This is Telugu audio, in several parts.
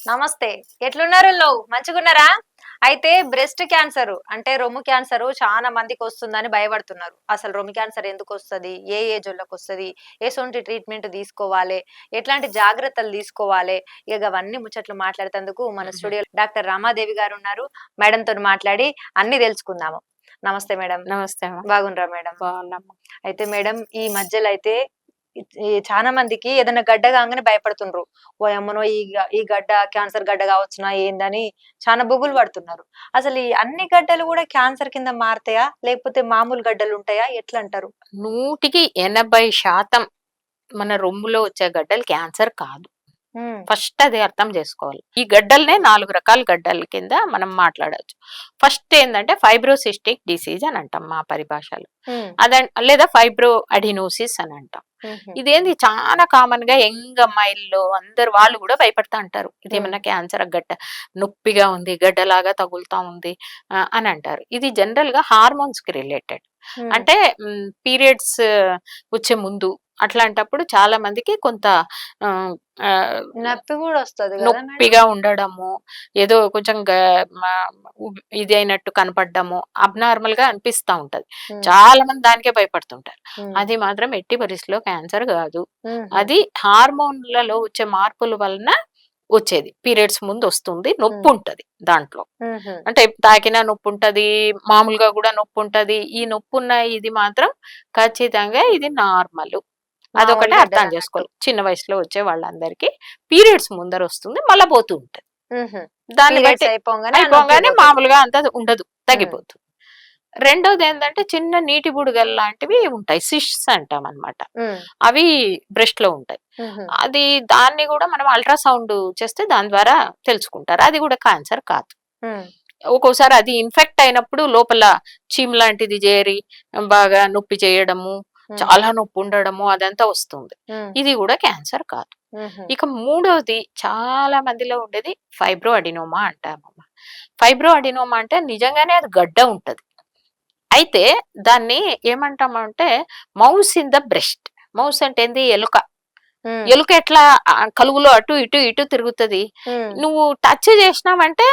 నమస్తే. ఎట్లున్నారు మంచిగున్నారా? అయితే బ్రెస్ట్ క్యాన్సర్ అంటే రొమ్ము క్యాన్సర్ చాలా మందికొస్తుందని భయపడుతున్నారు. అసలు రొమ్ము క్యాన్సర్ ఎందుకొస్తది? ఏ ఏజోళ్ళకొస్తది? ఎసొంటి ట్రీట్‌మెంట్ తీసుకోవాలే? ఎట్లాంటి జాగ్రత్తలు తీసుకోవాలే? ఇగ గవన్నీ ముచ్చట్లు మాట్లాడేతందుకు మన హుహు. స్టూడియోలో డాక్టర్ రామాదేవి గారున్నారు. మేడంతోని మాట్లాడి అన్నీ తెలుసుకుందాము. నమస్తే మేడం. నమస్తే అమ్మ. బాగున్నారా మేడం? బాగున్నామ్మా. అయితే మేడం ఈ మధ్యలో అయితే ఈ చాలా మందికి ఏదైనా గడ్డ కాంగానే భయపడుతుండ్రు. ఓయమ్మనో ఈ గడ్డ క్యాన్సర్ గడ్డ కావచ్చునా ఏందని చాలా బుగులు పడుతున్నారు. అసలు ఈ అన్ని గడ్డలు కూడా క్యాన్సర్ కింద మారతాయా? లేకపోతే మామూలు గడ్డలుంటాయా? ఎట్లంటారు? 100% మన రొమ్ములో వచ్చే గడ్డలు క్యాన్సర్ కాదు. హ్మ్. ఫస్ట్ అది అర్థం చేసుకోవాలి. ఈ గడ్డలనే 4 రకాల గడ్డల కింద మనం మాట్లాడొచ్చు. ఫస్ట్ ఏందంటే ఫైబ్రోసిస్టిక్ డిసీజ్ అని అంటాం మా పరిభాషలో. హ్మ్. లేదా ఫైబ్రో అడినోసిస్ అని అంటాం. హుహు. ఇదేంది చాలా కామన్ గా యంగ్ అమ్మాయిల్లో అందరు వాళ్ళు కూడా భయపడతా అంటారు. ఇదేమన్నా క్యాన్సర్ గడ్డ నొప్పిగా ఉంది, గడ్డలాగా తగులుతా ఉంది అని అంటారు. ఇది జనరల్ గా హార్మోన్స్ కి రిలేటెడ్. హ్మ్. అంటే పీరియడ్స్ వచ్చే ముందు అట్లాంటప్పుడు చాలా మందికి కొంత ఆహ్, ఆహ్, నొప్పి కూడా వస్తది కదా మేడం? నొప్పిగా ఉండడము, ఏదో కొంచెం ఇది అయినట్టు కనపడడము, అబ్నార్మల్ గా అనిపిస్తా ఉంటది. హ్మ్. చాలా మంది దానికే భయపడుతుంటారు. హ్మ్. అది మాత్రం ఎట్టి పరిస్థితిలో క్యాన్సర్ కాదు. హుహు. అది హార్మోన్లలో వచ్చే మార్పుల వలన వచ్చేది. పీరియడ్స్ ముందు వస్తుంది. నొప్పి హ్మ్. ఉంటది దాంట్లో. హుహు. అంటే తాకినా నొప్పుంటది. మామూలుగా గూడా నొప్పుంటది. ఈ నొప్పున్న ఇది మాత్రం ఖచ్చితంగా ఇది నార్మలు. మామూలు అదొకటి అర్థం గడ్డలన్నట్టు. జేసుకోవాలి. చిన్న వయసులో వచ్చే వాళ్ళందరికీ పీరియడ్స్ ముందరొస్తుంది. మళ్ళా పోతూ ఉంటది. హుహు. దాన్ని బట్టి పీరియడ్స్ అయిపోంగానే ఆ నొప్పి అయిపోగానే పోతది. మామూలుగా అంతా ఉండదు. హ్మ్. తగ్గిపోతుంది. రెండోదేంటంటే చిన్న నీటి బుడగలు లాంటివి ఉంటాయి. సిస్ట్స్ అంటామనమాట. హ్మ్. అవి బ్రెస్ట్‌లో ఉంటాయి. హుహు. దాన్ని గూడా మనం అల్ట్రాసౌండ్ చేస్తే దాని ద్వారా తెలుసుకుంటారు. అది గూడా క్యాన్సర్ కాదు. హ్మ్. ఒక్కోసారి అది ఇన్ఫెక్ట్ అయినప్పుడు లోపల చీమ్ లాంటిది చేరి బాగా నొప్పి చేయడము, హ్మ్. చాలా నొప్పి ఉండడము అదంతా వస్తుంది. హ్మ్. ఇది కూడా క్యాన్సర్ కాదు. హుహు. ఇక మూడోది చాలా మందిలో ఉండేది ఫైబ్రో అడినోమా అంటామమ్మ. ఫైబ్రో అడినోమా అంటే నిజంగానే అది గడ్డ ఉంటది. అయితే దాన్ని ఏమంటామంటే mouse in the breast. Mouse అంటే ఏంది? ఎలుక. హ్మ్. ఎలుక ఎట్లా కలుగులో అటు ఇటు ఇటు తిరుగుతది. హ్మ్. నువ్వు టచ్ చేసినావంటే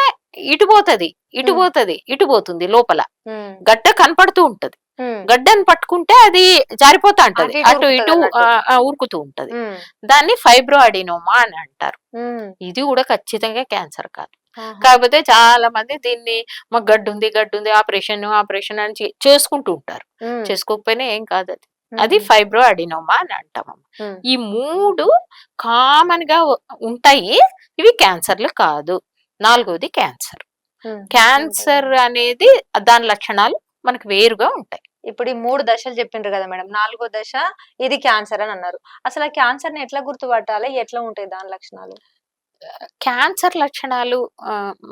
ఇటు పోతది, ఇటు హ్మ్. పోతది, ఇటు పోతుంది లోపల. హ్మ్. గడ్డ కనపడుతూ ఉంటది. హ్మ్. గడ్డని పట్టుకుంటే అది జారిపోతా ఉంటది. అటు ఇటు అటు ఇటు ఉరుకుతదన్నట్టు. ఉరుకుతూ ఉంటది. హ్మ్. దాన్ని ఫైబ్రో అడినోమా అని అంటారు. హ్మ్. ఇది కూడా ఖచ్చితంగా క్యాన్సర్ కాదు. ఆహా! కాకపోతే చాలా మంది దీన్ని మాకు గడ్డుంది, గడ్డుంది ఆపరేషన్, ఆపరేషన్ అని చేసుకుంటూ ఉంటారు. హ్మ్. చేసుకోకపోయినా ఏం కాదది. అది హుహు. ఫైబ్రో అడినోమా అని అంటామమ్మ. హ్మ్. ఈ 3 కామన్‌గా ఉంటాయి. ఇవి క్యాన్సర్‌లు కాదు. నాలుగోది క్యాన్సర్. హ్మ్. ఎట్లుంటది? క్యాన్సర్ అనేది దాని లక్షణాలు మనకు వేరుగా ఉంటాయి. ఇప్పుడు ఈ 3 దశలు చెప్పిండ్రు గదా మేడం. నాలుగో దశ ఇది క్యాన్సర్ అని అన్నారు. అసలు ఆ క్యాన్సర్‌ని ఎట్లా గుర్తుపట్టాలి? ఎట్లా ఉంటాయి దాని లక్షణాలు? క్యాన్సర్ లక్షణాలు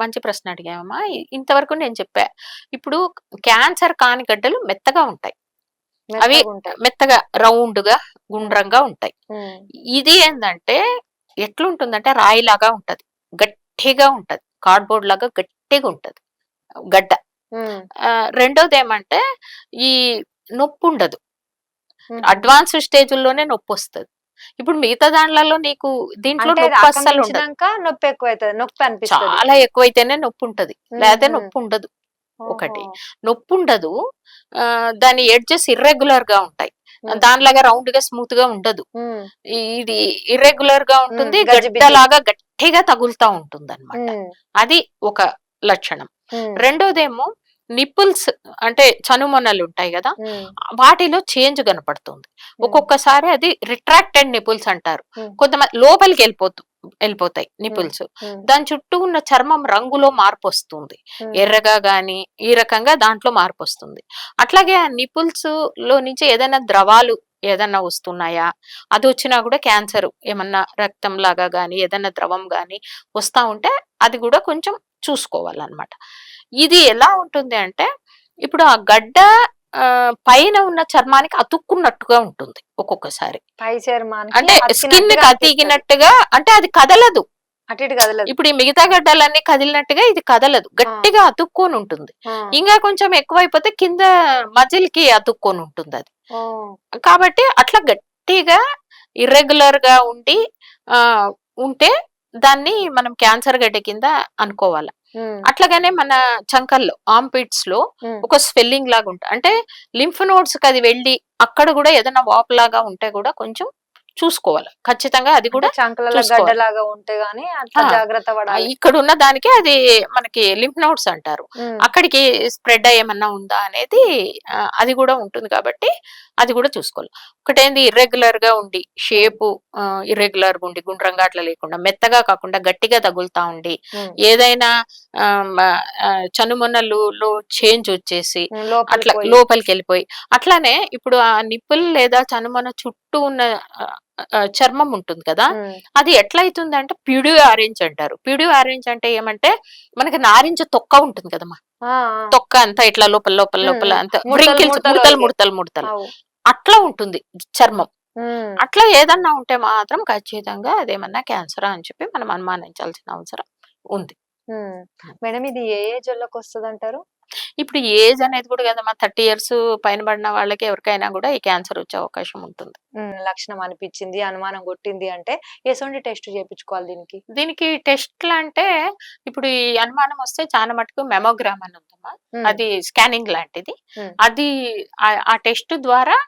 మంచి ప్రశ్న అడిగావమ్మా. ఇంతవరకు నేను చెప్పా. ఇప్పుడు క్యాన్సర్ కాని గడ్డలు మెత్తగా ఉంటాయి. అవి మెత్తగుంటాయి. మెత్తగా రౌండ్‌గా, హ్మ్. గుండ్రంగా ఉంటాయి. హ్మ్. ఇది ఏందంటే ఎట్లుంటుందంటే రాయిలాగా ఉంటది. గట్టిగా ఉంటది. కార్డ్‌బోర్డ్ లాగా గట్టిగా ఉంటది గడ్డ. హ్మ్. రెండోదేమంటే ఈ నొప్పుండదు. హుహు. అడ్వాన్స్‌డ్ స్టేజుల్లోనే నొప్పొస్తది. ఇప్పుడు మిగతా దాండ్లలో నీకు దీంట్లో అంటే అది నొప్పస్సలుండదు. ఆక్రమించినంక నొప్పెక్కువైతది. నొప్పనిపిస్తది. చాలా ఎక్కువైతేనే నొప్పుంటది. లేతే హుహు. నొప్పుండదు. ఓహో! ఒకటి. నొప్పుండదు. దాని ఎడ్జెస్ ఇర్రెగ్యులర్‌గా ఉంటాయి. హ్మ్. దానిలాగా రౌండ్‌గా, స్మూత్‌గా ఉండదు. హ్మ్. ఇది ఇర్రెగ్యులర్‌గా హ్మ్. ఉంటుంది. గజిబిజి. గడ్డలాగా గట్టిగా తగులుతా ఉంటుందనమాట. హ్మ్. అది ఒక లక్షణం. హ్మ్. రెండోదేమో నిప్పుల్స్ అంటే చనుమొనలుంటాయి గదా! హ్మ్. వాటిలో చేంజ్ కనపడుతుంది. హ్మ్. ఒక్కొక్కసారి అది రిట్రాక్టెడ్ నిపుల్స్ అంటారు. హ్మ్. లోపలికెళ్ళిపోతాయి హ్మ్. నిపుల్స్. హ్మ్. దాని చుట్టూ ఉన్న చర్మం రంగులో మార్పొస్తుంది. హ్మ్. ఎర్రగా గాని, ఈ రకంగా దాంట్లో మార్పొస్తుంది. అట్లాగే ఆ నిపుల్స్‌లో నుంచి ఏదైనా ద్రవాలు ఏదన్నా వస్తున్నాయా? అదొచ్చినా గూడా క్యాన్సర్ ఏమన్నా రక్తంలాగా గాని, ఏదన్నా ద్రవం గాని వస్తా ఉంటే అది గూడా కొంచెం చూసుకోవాలనమాట. ఇది ఎలా ఉంటుంది అంటే, ఇప్పుడు ఆ గడ్డ పైన ఉన్న చర్మానికి అతుక్కున్నట్టుగా ఉంటుంది ఒక్కొక్కసారి. పై చర్మానికి అంటే అతికినట్టుగా స్కిన్‌కి అనిపిస్తది. అతికినట్టుగా అంటే అది కదలదు. అటు ఇటు కదలదు. ఇప్పుడు ఈ మిగతా గడ్డలన్నీ కదిలినట్టుగా ఇది కదలదు. ఆ! గట్టిగా అతుక్కొనుంటుంది. ఆ! ఇంకా కొంచెం ఎక్కువైపోతే కింద మజిల్‌కి అతుక్కొనుంటుందది. ఓహ్! కాబట్టి అట్లా గట్టిగా ఇర్రెగ్యులర్‌గా ఉండి ఆహ్, ఉంటే దాన్ని మనం క్యాన్సర్ గడ్డ కింద అనుకోవాలి. అట్లాగనే మన చంకల్లో ఆర్మ్‌పిట్స్ లో ఒక స్వెల్లింగ్ లాగా ఉంటుంది. అంటే లింఫ్ నోడ్స్ కి అది వెళ్ళి అక్కడ కూడా ఏదైనా వాపు లాగా ఉంటే కూడా కొంచెం చూసుకోవాలి. ఖచ్చితంగా అది కూడా చంకల చూసుకోవాలి. గడ్డలాగా ఉంటే గానీ అట్లా ఆ! జాగ్రత్త పడాలి. ఇక్కడ ఉన్న దానికి అది మనకి లింఫ్ నోడ్స్ అంటారు. అక్కడికి స్ప్రెడ్ ఏమన్నా ఉందా అనేది అది కూడా ఉంటుంది కాబట్టి అది కూడా చూసుకోవాలి. ఒకటేంది ఇర్రెగ్యులర్ గా ఉండి షేపు ఇర్రెగ్యులర్ గా ఉండి గుండ్రంగా అట్లా లేకుండా మెత్తగా కాకుండా గట్టిగా తగులుతా ఉండి ఏదైనా చనుమొనలులో చేంజ్ వచ్చేసి అట్లా లోపలికి వెళ్ళిపోయి అట్లానే ఇప్పుడు ఆ నిప్పుల్ లేదా చనుమొన చుట్టూ ఉన్న చర్మం ఉంటుంది కదా, అది ఎట్లా అవుతుందంటే ప్యూడియో ఆరెంజ్ అంటారు. ప్యూడియో ఆరెంజ్ అంటే ఏమంటే మనకి నారింజ తొక్క ఉంటుంది కదమ్మా, తొక్క అంతా ఇట్లా లోపల లోపల లోపల అంత వ్రింకిల్స్ ముడతలు ముడతలు ముడతలు అట్లా ఉంటుంది చర్మం. అట్లా ఏదన్నా ఉంటే మాత్రం ఖచ్చితంగా అదేమన్నా క్యాన్సరా అని చెప్పి మనం అనుమానించాల్సిన అవసరం ఉంది. మేడం ఇది ఏ ఏజ్ వాళ్ళకి వస్తుంది అంటారు? ఇప్పుడు ఏజ్ అనేది కూడా కదమ్మా, 30 years పైన పడిన వాళ్ళకి ఎవరికైనా కూడా ఈ క్యాన్సర్ వచ్చే అవకాశం ఉంటుంది. లక్షణం అనిపించింది, అనుమానం కొట్టింది అంటే ఎటువంటి టెస్ట్ చేయించుకోవాలి దీనికి? దీనికి టెస్ట్లు అంటే ఇప్పుడు ఈ అనుమానం వస్తే చాలా మటుకు మెమోగ్రామ్ అని ఉందమ్మా, అది స్కానింగ్ లాంటిది. అది ఆ టెస్ట్ ద్వారా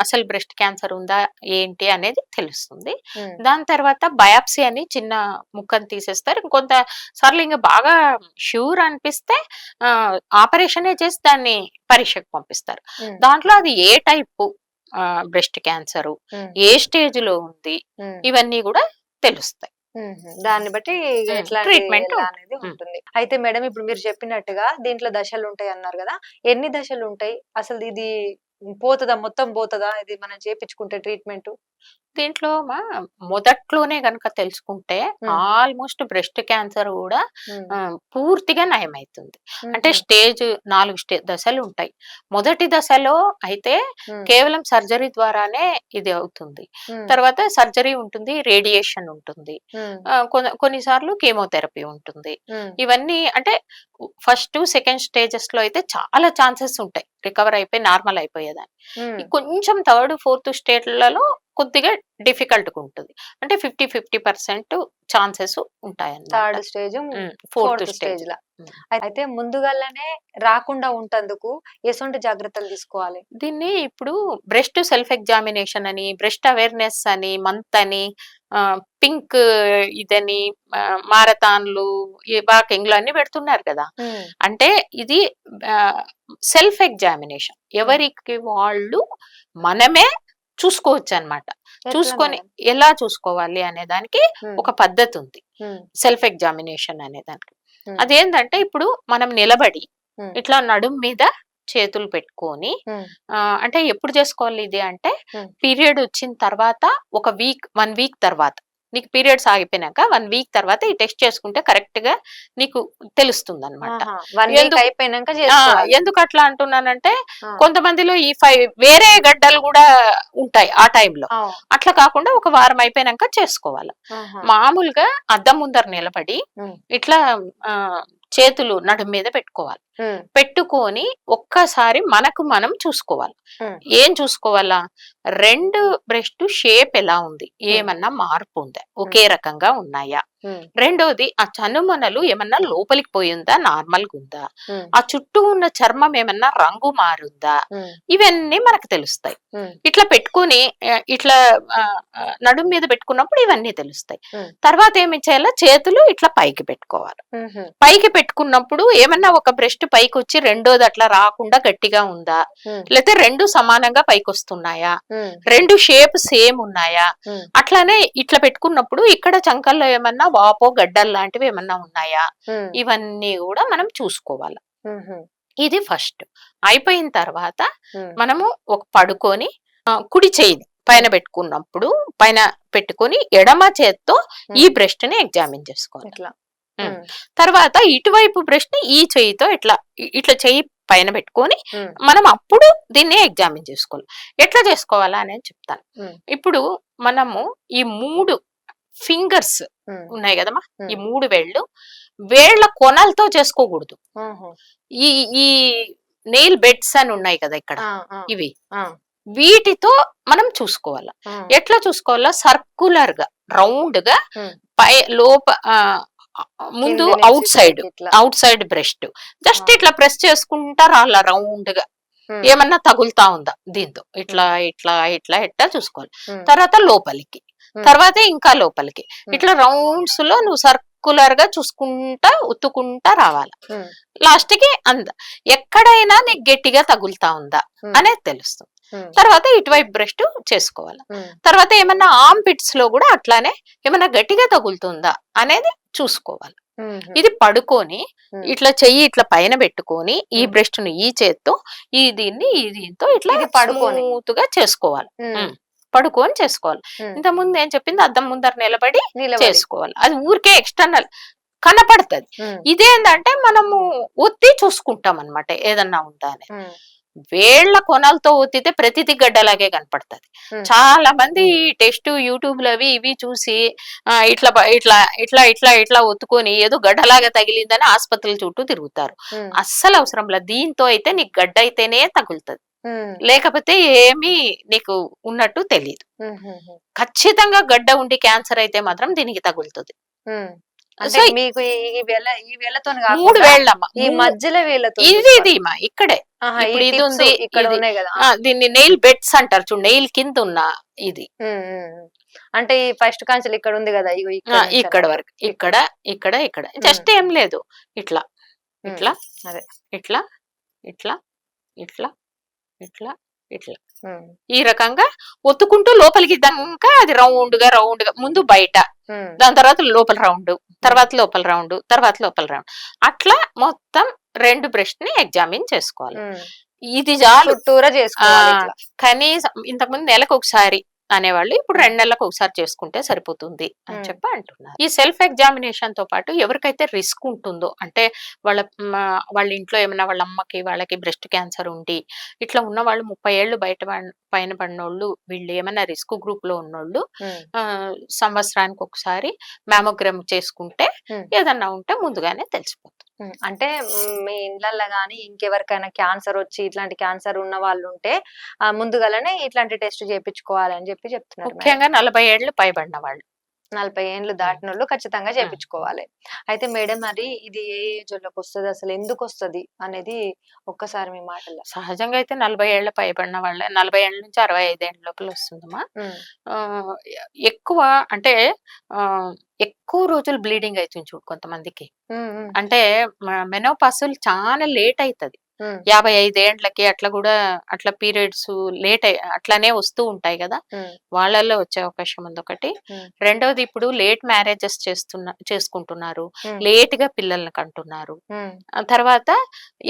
అసలు బ్రెస్ట్ క్యాన్సర్ ఉందా ఏంటి అనేది తెలుస్తుంది. దాని తర్వాత బయాప్సీ అని చిన్న ముక్కను తీసేస్తారు. ఇంకొంత సార్లు ఇంకా బాగా ష్యూర్ అనిపిస్తే ఆపరేషనే చేసి దాన్ని పరీక్షకు పంపిస్తారు. దాంట్లో అది ఏ టైపు బ్రెస్ట్ క్యాన్సర్, ఏ స్టేజ్ లో ఉంది, ఇవన్నీ కూడా తెలుస్తాయి. దాన్ని బట్టి ట్రీట్మెంట్ అనేది ఉంటుంది. అయితే మేడం ఇప్పుడు మీరు చెప్పినట్టుగా దీంట్లో దశలు ఉంటాయి అన్నారు కదా, ఎన్ని దశలు ఉంటాయి అసలు? ఇది పోతుందా, మొత్తం పోతుందా ఇది మనం చేపించుకుంటే ట్రీట్మెంట్? దీంట్లో మొదట్లోనే గనక తెలుసుకుంటే ఆల్మోస్ట్ బ్రెస్ట్ క్యాన్సర్ కూడా పూర్తిగా నయమైతుంది. అంటే స్టేజ్ 4 దశలు ఉంటాయి. మొదటి దశలో అయితే కేవలం సర్జరీ ద్వారానే ఇది అవుతుంది. తర్వాత సర్జరీ ఉంటుంది, రేడియేషన్ ఉంటుంది, కొన్నిసార్లు కీమోథెరపీ ఉంటుంది. ఇవన్నీ అంటే ఫస్ట్ సెకండ్ స్టేజెస్ లో అయితే చాలా ఛాన్సెస్ ఉంటాయి రికవర్ అయిపోయి నార్మల్ అయిపోయేదాన్ని. కొంచెం థర్డ్ ఫోర్త్ స్టేట్లలో కొద్దిగా డిఫికల్ట్ గా ఉంటుంది. అంటే 50-50% ఛాన్సెస్ ఉంటాయి. థర్డ్ స్టేజ్, ఫోర్త్ స్టేజ్ లా. అయితే ముందుగానే రాకుండా ఉంటందుకు ఎటువంటి జాగ్రత్తలు తీసుకోవాలి? దీన్ని ఇప్పుడు బ్రెస్ట్ సెల్ఫ్ ఎగ్జామినేషన్ అని, బ్రెస్ట్ అవేర్నెస్ అని, మంత్ అని, పింక్ ఇదని, మారథాన్లు, వాకింగ్లు అన్ని పెడుతున్నారు కదా. అంటే ఇది సెల్ఫ్ ఎగ్జామినేషన్, ఎవరికి వాళ్ళు మనమే చూసుకోవచ్చు అన్నమాట. చూసుకొని ఎలా చూసుకోవాలి అనే దానికి ఒక పద్ధతి ఉంది, సెల్ఫ్ ఎగ్జామినేషన్ అనే దానికి. అదేంటంటే ఇప్పుడు మనం నిలబడి ఇట్లా నడుం మీద చేతులు పెట్టుకొని, అంటే ఎప్పుడు చేసుకోవాలి ఇది అంటే పీరియడ్ వచ్చిన తర్వాత 1 వీక్ తర్వాత, నీకు పీరియడ్స్ ఆగిపోయినాక 1 వీక్ తర్వాత ఈ టెస్ట్ చేసుకుంటే కరెక్ట్ గా నీకు తెలుస్తుంది అనమాట. ఎందుకు అట్లా అంటున్నానంటే కొంతమందిలో ఈ వేరే గడ్డలు కూడా ఉంటాయి ఆ టైంలో. అట్లా కాకుండా 1 వారం అయిపోయినాక చేసుకోవాలి. మామూలుగా అద్దం ముందర నిలబడి ఇట్లా చేతులు నడుము మీద పెట్టుకోవాలి. పెట్టుకొని ఒక్కసారి మనకు మనం చూసుకోవాలి. ఏం చూసుకోవాలా? 2 బ్రెస్ట్ షేప్ ఎలా ఉంది, ఏమన్నా మార్పు ఉందా, ఒకే రకంగా ఉన్నాయా? రెండోది ఆ చనుమొనలు ఏమన్నా లోపలికి పోయిందా, నార్మల్ గా ఉందా, ఆ చుట్టూ ఉన్న చర్మం ఏమన్నా రంగు మారుందా, ఇవన్నీ మనకు తెలుస్తాయి. ఇట్లా పెట్టుకుని ఇట్లా నడుము మీద పెట్టుకున్నప్పుడు ఇవన్నీ తెలుస్తాయి. తర్వాత ఏమి చేయాలో, చేతులు ఇట్లా పైకి పెట్టుకోవాలి. పైకి పెట్టుకున్నప్పుడు ఏమన్నా ఒక బ్రెస్ట్ పైకి వచ్చి రెండోది అట్లా రాకుండా గట్టిగా ఉందా, లేకపోతే 2 సమానంగా పైకి వస్తున్నాయా, 2 షేప్ సేమ్ ఉన్నాయా. అట్లానే ఇట్లా పెట్టుకున్నప్పుడు ఇక్కడ చంకల్లో ఏమన్నా వాపో గడ్డలు లాంటివి ఏమన్నా ఉన్నాయా, ఇవన్నీ కూడా మనం చూసుకోవాలి. ఇది ఫస్ట్. అయిపోయిన తర్వాత మనము ఒక పడుకొని కుడి చేయిని పైన పెట్టుకున్నప్పుడు పైన పెట్టుకొని ఎడమ చేత్తో ఈ బ్రెస్ట్ ని ఎగ్జామిన్ చేసుకోవాలి. తర్వాత ఇటువైపు బ్రెస్ట్ ని ఈ చెయ్యితో ఇట్లా ఇట్లా చెయ్యి పైన పెట్టుకొని మనం అప్పుడు దీన్ని ఎగ్జామిన్ చేసుకోవాలి. ఎట్లా చేసుకోవాలా అనేది చెప్తాను. ఇప్పుడు మనము ఈ 3 ఫింగర్స్ ఉన్నాయి కదమ్మా, ఈ 3 వేళ్ల కొనలతో చేసుకోకూడదు. ఈ ఈ నెయిల్ బెడ్స్ అని ఉన్నాయి కదా ఇక్కడ, ఇవి వీటితో మనం చూసుకోవాలా. ఎట్లా చూసుకోవాలా? సర్కులర్ గా రౌండ్ గా ఉమ్. పై లోప ముందు కింది నుంచి పైకి ఇట్లా. అవుట్ సైడ్ బ్రెస్ట్ జస్ట్ ఆ. ఇట్లా ప్రెస్ చేసుకుంటా రాలా రౌండ్ గా. ఉమ్, ఏమన్నా తగులుతా ఉందా దీంతో ఇట్లా ఉమ్, ఇట్లా ఇట్లా ఇట్లా చూసుకోవాలి. ఉమ్, తర్వాత లోపలికి, ఉమ్, తర్వాత ఇంకా లోపలికి, ఉమ్, ఇట్లా రౌండ్స్ లో నువ్వు సర్కులర్ గా చూసుకుంటా ఉత్తుకుంటా రావాలి. ఉమ్, లాస్ట్ కి ఎక్కడైనా నీకు గట్టిగా తగులుతా ఉందా ఉమ్, అనేది తెలుస్తుంది. ఉమ్, తర్వాత ఇటువైపు బ్రెస్ట్ చేసుకోవాలి. ఉమ్, తర్వాత ఏమన్నా ఆర్మ్ పిట్స్ లో కూడా అట్లానే ఏమన్నా గట్టిగా తగులుతుందా అనేది చూసుకోవాలి. ఉమ్, ఇది పడుకొని ఉమ్. ఇట్లా చెయ్యి ఇట్లా పైన పెట్టుకొని ఈ ఉమ్. బ్రెస్ట్ ను ఈ చేత్తో ఈ దీంతో ఇట్లా ఇది పడుకొని. స్మూత్ గా చేసుకోవాలి. ఉమ్, పడుకొని చేసుకోవాలి. ఉమ్. ఇంత ముందు ఏం చెప్పింది, అద్దం ముందర నిలబడి నిలబడి. చేసుకోవాలి. అది ఊరికే ఎక్స్టర్నల్ కనపడుతుంది. ఉమ్, ఇదేంటంటే మనము ఒత్తి చూసుకుంటాం అనమాట ఏదన్నా ఉందా అని. ఉమ్, వేళ్ల కొనలతో ఒత్తితే ప్రతిది గడ్డలాగే కనపడుతుంది. ఉమ్, చాలా మంది టెస్ట్ యూట్యూబ్ లో అవి ఇవి చూసి ఇట్లా ఇట్లా ఇట్లా ఇట్లా ఇట్లా ఒత్తుకొని ఏదో గడ్డలాగా తగిలిందని ఆసుపత్రుల చుట్టూ తిరుగుతారు. ఉమ్, అస్సలు అవసరం లేదు. దీంతో అయితే నీకు గడ్డ అయితేనే తగులుతుంది, ఉమ్, లేకపోతే ఏమీ నీకు ఉన్నట్టు తెలియదు. ఉమ్, ఉమ్, ఖచ్చితంగా గడ్డ ఉండి క్యాన్సర్ అయితే మాత్రం దీనికి తగులుతుంది. ఉమ్. అంటే సో మీకు ఈ వేళ్ళతో 3 కాకుండా వేళ్ళమ్మ, ఈ మధ్యలో వేళ్ళతో ఇది చూసుకోవాలి. మా ఇక్కడే. ఆహా, ఈ ఇప్పుడు ఇది టిప్స్ ఉంది, ఇక్కడ ఇది ఉన్నాయి కదా. దీన్ని నెయిల్ బెడ్స్ అంటారు చూడు, నెయిల్ కింద ఉన్న ఇది. ఉమ్, ఉమ్, ఉమ్. అంటే ఈ ఫస్ట్ కాంచెలు ఇక్కడ ఉంది కదా, ఇగో ఇక్కడ నుంచి ఇక్కడ అన్నట్టు. వరకు, ఇక్కడ ఇక్కడ ఇక్కడ జస్ట్ ఏం లేదు, ఇట్లా ఉమ్, ఇట్లా అదే. ఇట్లా ఇట్లా ఇట్లా ఇట్లా ఇట్లా ఉమ్, ఈ రకంగా ఒత్తుకుంటూ లోపలికి దాకా అది రౌండ్ గా ముందు బయట, ఉమ్, దాని తర్వాత లోపల రౌండ్, తర్వాత లోపల రౌండ్, తర్వాత లోపల రౌండ్, అట్లా మొత్తం 2 బ్రెస్ట్ ని ఎగ్జామిన్ చేసుకోవాలి. ఉమ్. ఇది చాలు. చుట్టూరా చేసుకోవాలి ఇట్లా. కనీసం ఇంతకుముందు నెలకు ఒకసారి అనేవాళ్ళు, ఇప్పుడు 2 నెలలకు ఒకసారి చేసుకుంటే సరిపోతుంది అని ఉమ్, చెప్పి అంటున్నారు. ఈ సెల్ఫ్ ఎగ్జామినేషన్ తో పాటు ఎవరికైతే రిస్క్ ఉంటుందో, అంటే వాళ్ళ వాళ్ళ ఇంట్లో ఏమైనా వాళ్ళ అమ్మకి వాళ్ళకి బ్రెస్ట్ క్యాన్సర్ ఉండి ఇట్లా ఉన్న వాళ్ళు 30 ఏళ్ళు పైన పడినోళ్ళు, వీళ్ళు ఏమైనా రిస్క్ గ్రూప్ లో ఉన్నోళ్ళు ఉమ్, సంవత్సరానికి ఒకసారి మ్యామోగ్రామ్ చేసుకుంటే ఉమ్. ఏదన్నా ఉంటే ముందుగానే తెలిసిపోతుంది. అంటే మీ ఇండ్లల్లో గానీ ఇంకెవరికైనా క్యాన్సర్ వచ్చి ఇట్లాంటి క్యాన్సర్ ఉన్న వాళ్ళు ఉంటే ముందుగానే ఇట్లాంటి టెస్ట్ చేయించుకోవాలని చెప్పి చెప్తున్నారు మేడం. ముఖ్యంగా 40 ఏళ్ళు పైబడిన వాళ్ళు. 40 ఏండ్లు దాటినోళ్ళు ఖచ్చితంగా చేపించుకోవాలి. అయితే మేడం, మరి ఇది ఏ ఏజ్ వాళ్ళకి వస్తది, అసలు ఎందుకు వస్తది అనేది ఒక్కసారి మీ మాటల్లో. సహజంగా అయితే 40 ఏళ్ల పైబడిన వాళ్ళే, 40 ఏళ్ళ నుంచి 65 ఏళ్ళ లోపల వస్తుందమ్మా. ఉమ్, ఆహ్, ఎక్కువ అంటే ఎక్కువ రోజులు బ్లీడింగ్ అయితుంది చూడు కొంతమందికి. ఉమ్, ఉమ్, అంటే మెనోపాస్ చాలా లేట్ అయితది. ఉమ్, 55 ఏండ్లకి అట్లా కూడా అట్లా పీరియడ్స్ లేట్ అట్లానే వస్తూ ఉంటాయి కదా, ఉమ్, వాళ్ళల్లో వచ్చే అవకాశం ఉంది ఒకటి. ఉమ్, రెండోది, ఇప్పుడు లేట్ మ్యారేజెస్ చేసుకుంటున్నారు, ఉమ్, లేట్ గా పిల్లల్ని కంటున్నారు. ఉమ్, తర్వాత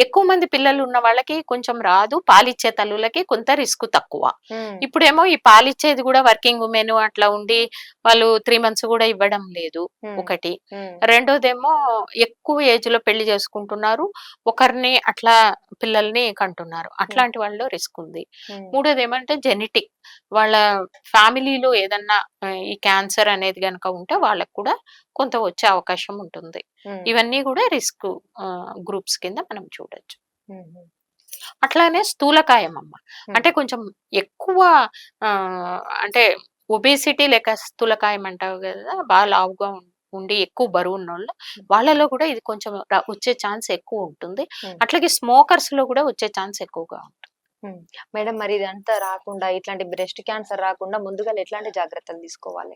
ఎక్కువ మంది పిల్లలు ఉన్న వాళ్ళకి కొంచెం రాదు, పాలిచ్చే తల్లులకి కొంత రిస్క్ తక్కువ. ఉమ్, ఇప్పుడేమో ఈ పాలిచ్చేది కూడా వర్కింగ్ ఉమెన్ అట్లా ఉండి వాళ్ళు 3 మంత్స్ కూడా ఇవ్వడం లేదు ఉమ్, ఒకటి. ఉమ్, రెండోదేమో ఎక్కువ ఏజ్ లో పెళ్లి చేసుకుంటున్నారు, ఒకరిని అట్లా పిల్లల్ని కంటున్నారు, అట్లాంటి వాళ్ళలో రిస్క్ ఉంది. ఉమ్, మూడోది ఏమంటే జెనెటిక్, వాళ్ళ ఫ్యామిలీలో ఏదన్నా ఈ క్యాన్సర్ అనేది గనక ఉంటే వాళ్ళకు కూడా కొంత వచ్చే అవకాశం ఉంటుంది. ఉమ్, ఇవన్నీ కూడా రిస్క్ గ్రూప్స్ కింద మనం చూడొచ్చు. ఉమ్, అట్లానే స్థూలకాయం అమ్మ, ఉమ్, అంటే కొంచెం ఎక్కువ అంటే ఒబేసిటీ లేక స్థూలకాయం అంటావు కదా, బాగా లావుగా ఉండి ఎక్కువ బరువు ఉన్నోళ్ళు, వాళ్ళలో కూడా ఇది కొంచెం వచ్చే ఛాన్స్ ఎక్కువ ఉంటుంది. ఉమ్. అట్లాగే స్మోకర్స్ లో కూడా వచ్చే ఛాన్స్ ఎక్కువగా ఉంటుంది. మేడం, మరి ఇదంతా రాకుండా, ఇట్లాంటి బ్రెస్ట్ క్యాన్సర్ రాకుండా ముందుగా ఎట్లాంటి జాగ్రత్తలు తీసుకోవాలి?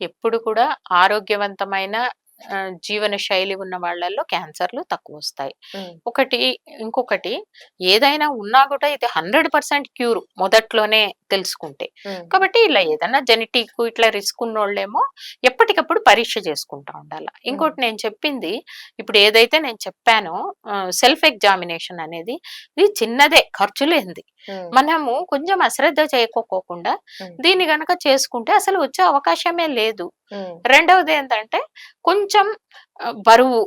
ఎప్పుడు కూడా ఆరోగ్యవంతమైన జీవన శైలి ఉన్న వాళ్ళల్లో క్యాన్సర్లు తక్కువ వస్తాయి. ఉమ్, ఇంకొకటి, ఏదైనా ఉన్నా కూడా ఇది 100% క్యూర్ మొదట్లోనే తెలుసుకుంటే. ఉమ్, కాబట్టి ఇలా ఏదైనా జెనెటిక్ ఇట్లా రిస్క్ ఉన్నోళ్ళేమో ఎప్పటికప్పుడు పరీక్ష చేసుకుంటా ఉండాలి. ఇంకోటి నేను చెప్పింది, ఇప్పుడు ఏదైతే నేను చెప్పానో సెల్ఫ్ ఎగ్జామినేషన్ అనేది ఇది చిన్నదే, ఖర్చు లేనిది. ఉమ్, మనము కొంచెం అశ్రద్ధ చేయకోకుండా ఉమ్, దీన్ని గనక చేసుకుంటే అసలు వచ్చే అవకాశమే లేదు. ఉమ్, రెండవది ఏంటంటే కొంచెం బరువు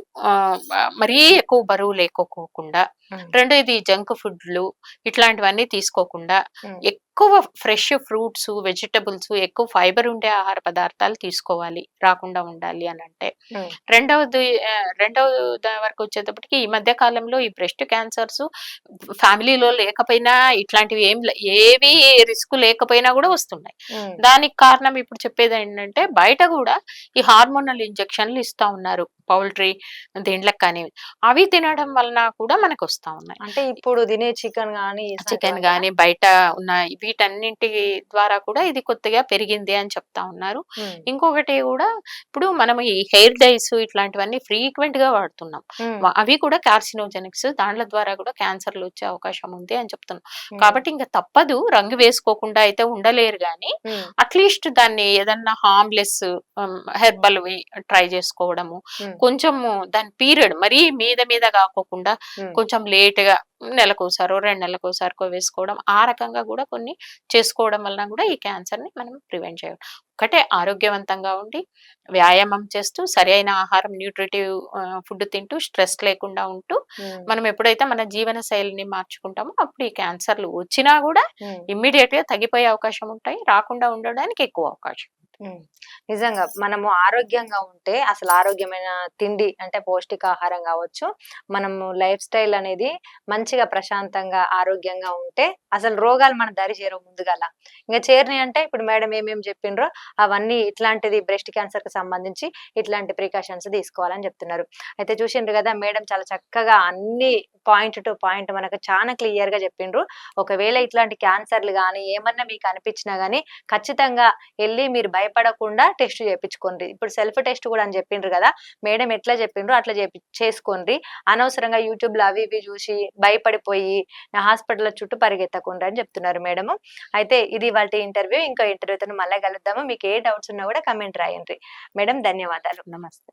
మరీ ఎక్కువ బరువు లేకోకుండా, ఉమ్, రెండోది జంక్ ఫుడ్‌లు ఇట్లాంటివన్నీ తీసుకోకుండా, ఉమ్, ఎక్కువ ఫ్రెష్ ఫ్రూట్సు, వెజిటబుల్సు, ఎక్కువ ఫైబర్ ఉండే ఆహార పదార్థాలు తీసుకోవాలి. రాకుండా ఉండాలి అనంటే. ఉమ్, రెండవది రెండవ వరకొచ్చేటప్పటికి ఈ మధ్య కాలంలో ఈ బ్రెస్ట్ క్యాన్సర్స్ ఫ్యామిలీలో లేకపోయినా ఇట్లాంటివి ఏవి రిస్క్ లేకపోయినా గూడా వస్తున్నాయి. ఉమ్, దానికి కారణం ఇప్పుడు చెప్పేదేంటంటే బయట గూడా ఈ హార్మోనల్ ఇంజెక్షన్‌లు ఇస్తా ఉన్నారు. పౌల్ట్రీ దీంట్లకి కానివి. అవి తినడం వలన కూడా మనకొస్తా ఉన్నాయి. అంటే ఇప్పుడు తినే చికెన్ గానీ చికెన్ ఇట్లాంటివా? గాని, బయట ఉన్న వీటన్నింటి ద్వారా కూడా ఇది కొద్దిగా పెరిగింది అని చెప్తా ఉన్నారు. ఉమ్, ఇంకొకటి గూడా ఇప్పుడు మనం ఈ హెయిర్ డైస్ ఇట్లాంటివన్నీ ఫ్రీక్వెంట్‌గా వాడుతున్నాం. ఉమ్, అవి కూడా కార్సినోజెనిక్స్ దాంట్ల ద్వారా కూడా క్యాన్సర్‌లు వచ్చే అవకాశం ఉంది అని చెప్తున్నాం. ఉమ్, కాబట్టి ఇంక తప్పదు రంగు వేసుకోకుండా అయితే ఉండలేరు గానీ, ఉమ్, అట్‌లీస్ట్ దాన్ని ఏదన్నా హార్మ్‌లెస్ హెర్బల్‌వి ట్రై చేసుకోవడము. ఉమ్, కొంచెము దాని పీరియడ్ మరీ మీద మీద గాకోకుండా ఉమ్, కొంచెం లేట్‌గా నెలకోసారో, 2 నెలలకోసారికో వేసుకోవడం. ఆ రకంగా గూడా కొన్ని చేసుకోవడం వలన గూడా ఈ క్యాన్సర్‌ని మనం ప్రివెంట్ చేయడం. ఒకటే ఆరోగ్యవంతంగా ఉండి, వ్యాయామం చేస్తూ, సరైన ఆహారం న్యూట్రిటివ్ ఫుడ్ తింటూ, స్ట్రెస్ లేకుండా ఉంటూ, ఉమ్, మనం ఎప్పుడైతే మన జీవన శైలిని మార్చుకుంటామో, అప్పుడు ఈ క్యాన్సర్‌లు వచ్చినా గూడా ఉమ్. ఇమ్మీడియేట్‌గా తగ్గిపోయే అవకాశం ఉంటాయి. రాకుండా ఉండడానికి ఎక్కువ అవకాశం. హ్మ్. నిజంగా మనము ఆరోగ్యంగా ఉంటే అసలు ఆరోగ్యమైన తిండి అంటే పౌష్టికాహారం గావచ్చు, మనము లైఫ్ స్టైల్ అనేది మంచిగా ప్రశాంతంగా, ఆరోగ్యంగా ఉంటే అసలు రోగాలు మన దరి చేరవు ముందుగాల. ఇంక చేరినయి అంటే ఇప్పుడు మేడం ఏమేమి జెప్పిండ్రో అవన్నీ ఇట్లాంటిది బ్రెస్ట్ క్యాన్సర్‌కి సంబంధించి ఇట్లాంటి ప్రికాషన్స్ తీసుకోవాలని జెప్తున్నారు. అయితే చూసిండ్రు గదా! మేడం చాలా చక్కగా అన్ని పాయింట్ టు పాయింట్ మనకు చానా క్లియర్‌గా జెప్పిండ్రు. ఒకవేళ ఇట్లాంటి క్యాన్సర్‌లు గాని, ఏమన్నా మీకు అనిపించినా గాని ఖచ్చితంగా ఎళ్లి మీరు భయపడకుండా టెస్ట్ చేపించుకోండి. ఇప్పుడు సెల్ఫ్ టెస్ట్ కూడా అని చెప్పిండ్రు కదా! మేడం ఎట్లా చెప్పిండ్రో అట్లా చేసుకోండ్రి. అనవసరంగా యూట్యూబ్‌లో అవి ఇవి చూసి భయపడిపోయి హాస్పిటల్ల చుట్టూ పరిగెత్తకుండ్రి అని చెప్తున్నారు మేడము. అయితే ఇది ఇవాల్టి ఇంటర్వ్యూ. ఇంకో ఇంటర్వ్యూతో మళ్ళా కలుద్దాము. మీకు ఏ డౌట్స్ ఉన్నా కూడా కామెంట్ రాయండ్రి. మేడం ధన్యవాదాలు. నమస్తే.